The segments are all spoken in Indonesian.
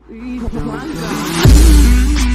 Ih, mantap.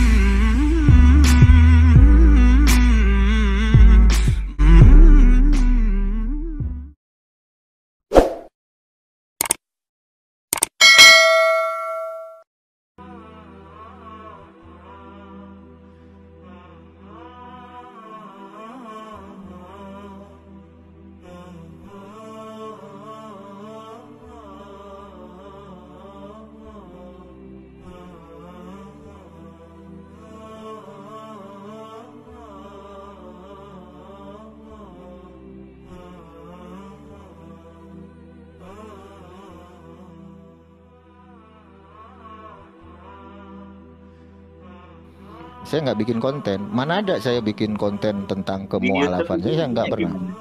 Saya nggak bikin konten. Mana ada saya bikin konten tentang Di YouTube kemualafan? itu Saya nggak ininya pernah. gimana?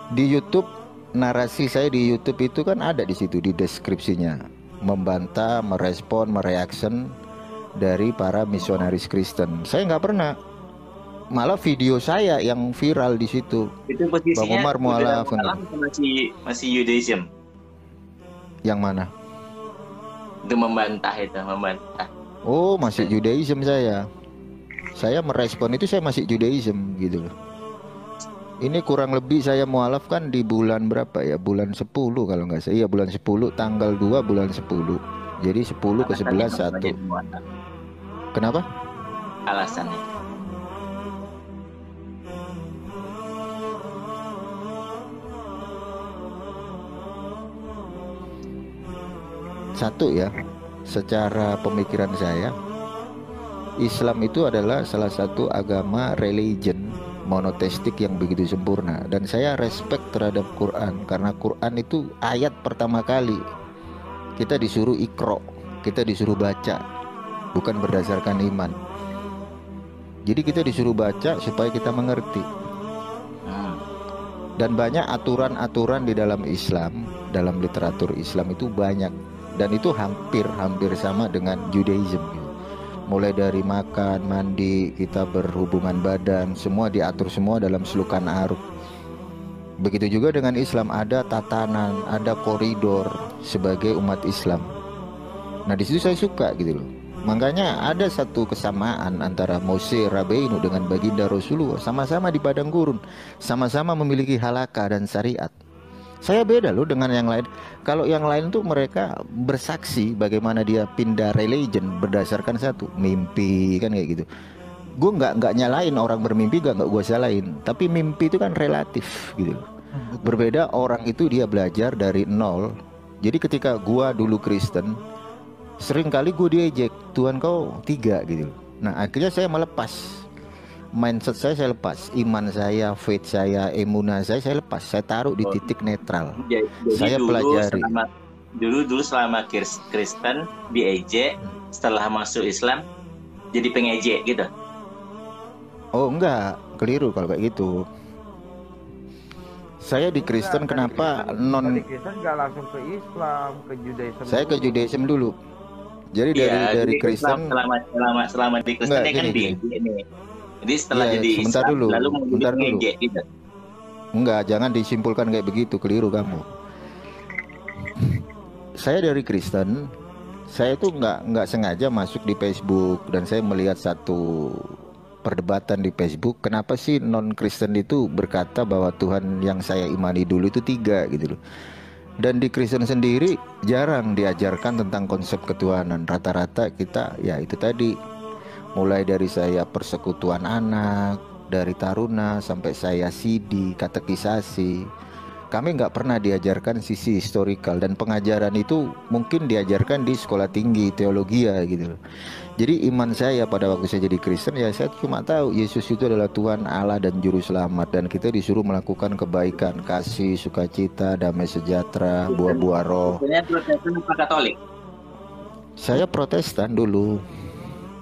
Di YouTube, narasi saya di YouTube itu kan ada di situ di deskripsinya, membantah, merespon, mereaction dari para misionaris Kristen. Saya nggak pernah. Malah video saya yang viral di situ. Itu Bang posisinya Umar udah mualaf kan mualaf gitu. atau masih Judaism? Yang mana? Itu membantah. Oh, masih Judaism saya. Saya merespon itu saya masih Judaism gitu loh. Ini kurang lebih saya mualaf kan di bulan berapa ya? Bulan 10 kalau nggak salah. Iya bulan 10 tanggal 2 bulan 10. Jadi 10 ke Alasannya 11 apa 1. jadi mualaf? Kenapa? Alasannya. Satu ya, secara pemikiran saya, Islam itu adalah salah satu agama religion monoteistik yang begitu sempurna, dan saya respect terhadap Quran karena Quran itu ayat pertama kali kita disuruh ikro, kita disuruh baca, bukan berdasarkan iman. Jadi kita disuruh baca supaya kita mengerti. Hmm. Dan banyak aturan-aturan di dalam Islam, dalam literatur Islam itu banyak, dan itu hampir sama dengan Judaism gitu. Mulai dari makan, mandi, kita berhubungan badan, semua diatur semua dalam selukan aruf. Begitu juga dengan Islam, ada tatanan, ada koridor sebagai umat Islam. Nah di situ saya suka gitu loh. Makanya ada satu kesamaan antara Mose Rabeinu dengan baginda Rasulullah, sama-sama di padang gurun, sama-sama memiliki halakah dan syariat. Saya beda loh dengan yang lain. Kalau yang lain tuh mereka bersaksi bagaimana dia pindah religion berdasarkan satu mimpi kan kayak gitu. Gue nggak nyalain orang bermimpi, nggak gue salahin. Tapi mimpi itu kan relatif gitu loh. Berbeda orang itu dia belajar dari nol. Jadi ketika gue dulu Kristen, sering kali gue diejek, Tuhan kau tiga gitu loh. Nah akhirnya saya melepas mindset saya lepas, iman saya, faith saya, emunah saya lepas, saya taruh di Oh, titik netral. jadi Saya dulu pelajari. selama Kristen diejek, setelah masuk Islam jadi pengejek gitu. Oh enggak, keliru kalau kayak gitu. Saya di Kristen kenapa Dari non? Kristen nggak langsung ke Islam, ke Judaism Saya ke dulu. Judaism dulu. Jadi Iya, dari jadi Kristen selama di Kristen enggak ya kan gini. diejek nih. Jadi setelah Iya, jadi sebentar Islam dulu, lalu mau jadi sebentar dulu. pengejek gitu. Enggak, jangan disimpulkan kayak begitu, keliru kamu. Saya dari Kristen, saya tuh nggak sengaja masuk di Facebook dan saya melihat satu perdebatan di Facebook, kenapa sih non Kristen itu berkata bahwa Tuhan yang saya imani dulu itu tiga gitu loh. Dan di Kristen sendiri jarang diajarkan tentang konsep ketuhanan. Rata-rata kita ya itu tadi, mulai dari saya persekutuan anak, dari taruna sampai saya CD, katekisasi. Kami nggak pernah diajarkan sisi historikal, dan pengajaran itu mungkin diajarkan di sekolah tinggi teologi ya gitu loh. Jadi iman saya pada waktu saya jadi Kristen ya saya cuma tahu Yesus itu adalah Tuhan Allah dan Juru Selamat, dan kita disuruh melakukan kebaikan, kasih, sukacita, damai sejahtera, buah-buah roh. Kristen Protestan apa Katolik? Saya Protestan dulu.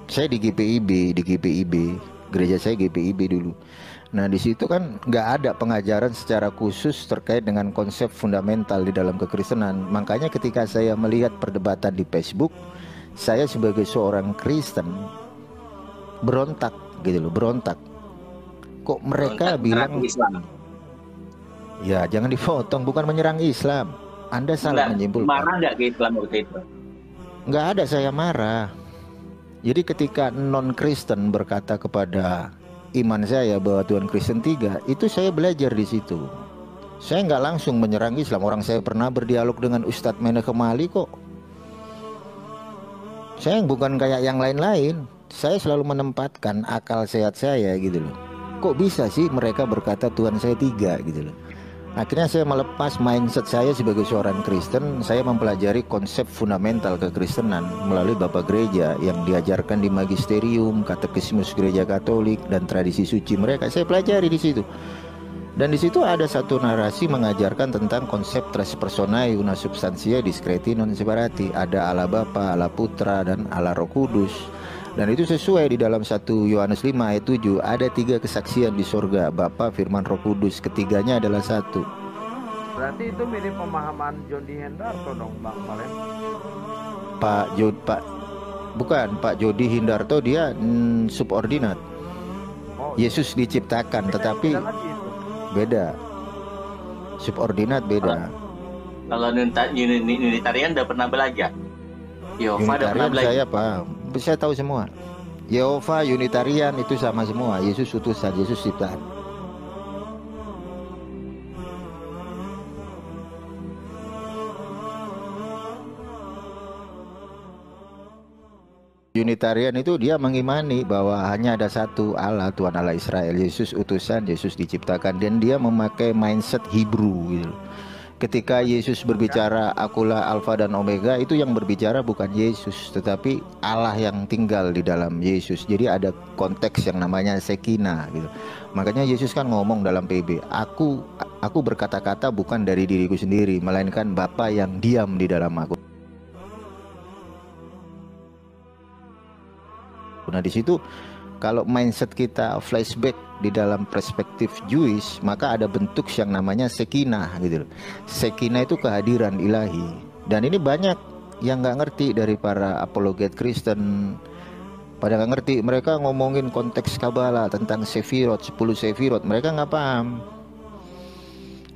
Saya di GPIB, gereja saya GPIB dulu. Nah di situ kan nggak ada pengajaran secara khusus terkait dengan konsep fundamental di dalam kekristenan. Makanya ketika saya melihat perdebatan di Facebook, saya sebagai seorang Kristen berontak gitu loh, berontak. Kok mereka bilang Islam. ya jangan dipotong, bukan menyerang Islam. Anda salah menyimpulkan. Marah nggak ke Islam waktu itu? nggak ada saya marah. Jadi ketika non-Kristen berkata kepada iman saya bahwa Tuhan Kristen 3, itu saya belajar di situ. Saya nggak langsung menyerang Islam. Orang saya pernah berdialog dengan Ustadz Menachem Ali kok. Saya bukan kayak yang lain-lain. Saya selalu menempatkan akal sehat saya gitu loh. Kok bisa sih mereka berkata Tuhan saya 3 gitu loh. Akhirnya saya melepas mindset saya sebagai seorang Kristen. Saya mempelajari konsep fundamental kekristenan melalui Bapak Gereja yang diajarkan di magisterium, katekismus Gereja Katolik, dan tradisi suci mereka. Saya pelajari di situ. Dan di situ ada satu narasi mengajarkan tentang konsep tres personae una substantia discreti non separati. Ada Allah Bapa, Allah Putra, dan Allah Roh Kudus. Dan itu sesuai di dalam 1 Yohanes 5 ayat 7. Ada 3 kesaksian di surga, Bapa, Firman, Roh Kudus. Ketiganya adalah satu. Berarti itu mirip pemahaman John D. Hendarto dong, Bang Valen. Pak Jody Hindarto dia subordinat. Oh, Yesus diciptakan, tetapi beda lagi itu. beda. Subordinat beda. Kalau Unitarian udah pernah belajar. Yehova udah pernah Unitarian belajar. saya paham. Saya tahu semua. Yehova, Unitarian itu sama semua. Yesus utusan, Yesus ciptaan. Unitarian itu dia mengimani bahwa hanya ada satu Allah, Tuhan Allah Israel, Yesus utusan, Yesus diciptakan, dan dia memakai mindset Hebrew gitu. Ketika Yesus berbicara akulah Alfa dan Omega, itu yang berbicara bukan Yesus tetapi Allah yang tinggal di dalam Yesus. Jadi ada konteks yang namanya Shekinah gitu. Makanya Yesus kan ngomong dalam PB, aku berkata-kata bukan dari diriku sendiri, melainkan Bapa yang diam di dalam aku. Nah di situ kalau mindset kita flashback di dalam perspektif Jewish, maka ada bentuk yang namanya Shekinah gitu. Shekinah itu kehadiran ilahi. Dan ini banyak yang nggak ngerti dari para apologet Kristen. Pada nggak ngerti, mereka ngomongin konteks Kabbalah tentang Sefirot, 10 Sefirot, mereka nggak paham.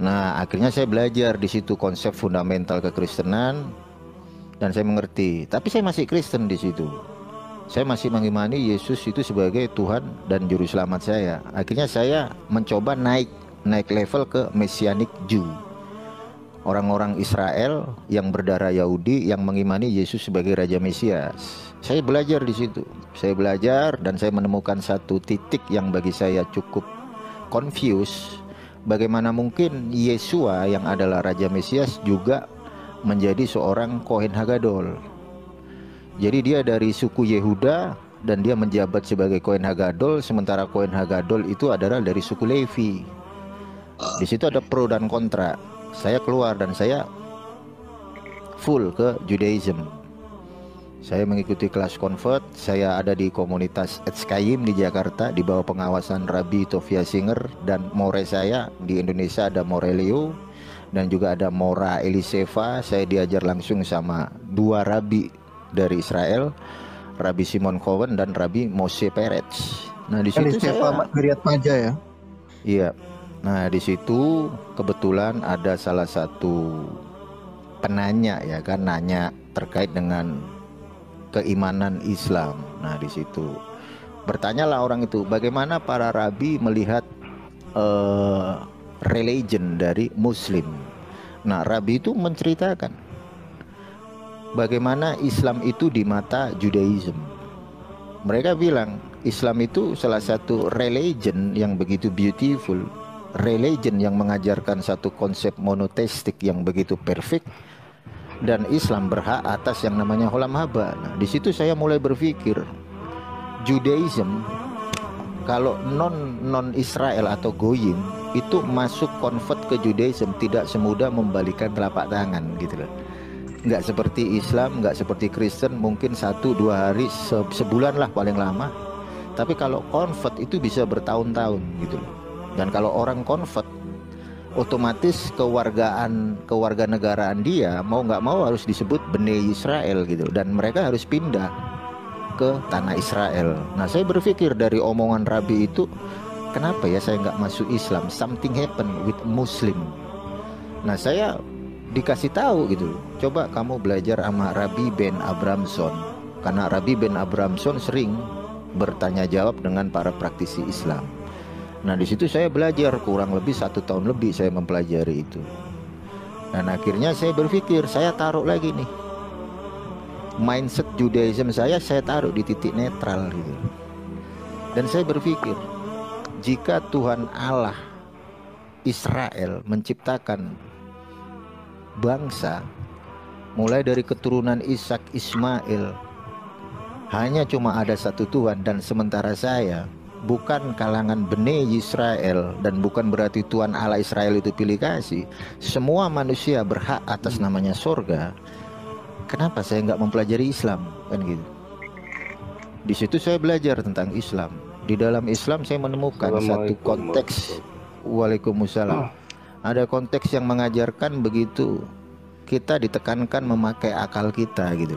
Nah akhirnya saya belajar di situ konsep fundamental kekristenan dan saya mengerti. Tapi saya masih Kristen di situ. Saya masih mengimani Yesus itu sebagai Tuhan dan Juru Selamat saya. Akhirnya saya mencoba naik level ke Messianic Jew. Orang-orang Israel yang berdarah Yahudi yang mengimani Yesus sebagai Raja Mesias. Saya belajar di situ. Saya belajar dan saya menemukan satu titik yang bagi saya cukup confused. Bagaimana mungkin Yesua yang adalah Raja Mesias juga menjadi seorang Kohen Hagadol. Jadi dia dari suku Yehuda dan dia menjabat sebagai Kohen Hagadol, sementara Kohen Hagadol itu adalah dari suku Levi. Di situ ada pro dan kontra. Saya keluar dan saya full ke Judaism. Saya mengikuti kelas convert. Saya ada di komunitas Etzkayim di Jakarta di bawah pengawasan Rabbi Tovia Singer, dan more saya di Indonesia ada Morelio dan juga ada Mora Eliseva. Saya diajar langsung sama 2 rabi dari Israel, Rabbi Simon Cohen dan Rabbi Moshe Peretz. Nah di situ saya Hariat Maja ya. Iya. Nah di situ kebetulan ada salah satu penanya ya kan, nanya terkait dengan keimanan Islam. Nah di situ bertanyalah orang itu, bagaimana para rabi melihat religion dari Muslim. Nah rabi itu menceritakan bagaimana Islam itu di mata Judaism. Mereka bilang Islam itu salah satu religion yang begitu beautiful, religion yang mengajarkan satu konsep monoteistik yang begitu perfect, dan Islam berhak atas yang namanya holam haba. Nah, di situ saya mulai berpikir, Judaism kalau non Israel atau goyim itu masuk convert ke Judaism tidak semudah membalikan telapak tangan gitu loh. Nggak seperti Islam, nggak seperti Kristen, mungkin 1-2 hari, sebulan lah paling lama. Tapi kalau convert itu bisa bertahun-tahun gitu loh. Dan kalau orang convert, otomatis kewarganegaraan dia mau nggak mau harus disebut Bnei Israel gitu. Dan mereka harus pindah ke tanah Israel. Nah saya berpikir dari omongan Rabi itu, kenapa ya saya nggak masuk Islam? Something happen with Muslim. Nah saya dikasih tahu gitu. Coba kamu belajar sama Rabbi Ben Abramson, karena Rabbi Ben Abramson sering bertanya jawab dengan para praktisi Islam. Nah di situ saya belajar kurang lebih 1 tahun lebih saya mempelajari itu. Dan akhirnya saya berpikir, saya taruh lagi nih mindset Judaism saya taruh di titik netral gitu. Dan saya berpikir, jika Tuhan Allah Israel menciptakan bangsa mulai dari keturunan Ishak, Ismail, hanya cuma ada satu Tuhan, dan sementara saya bukan kalangan Bene Israel, dan bukan berarti Tuhan Allah Israel itu pilih kasih, semua manusia berhak atas namanya sorga. Kenapa saya nggak mempelajari Islam, kan gitu. Di situ saya belajar tentang Islam. Di dalam Islam saya menemukan satu konteks. Waalaikumsalam. Ada konteks yang mengajarkan begitu kita ditekankan memakai akal kita gitu.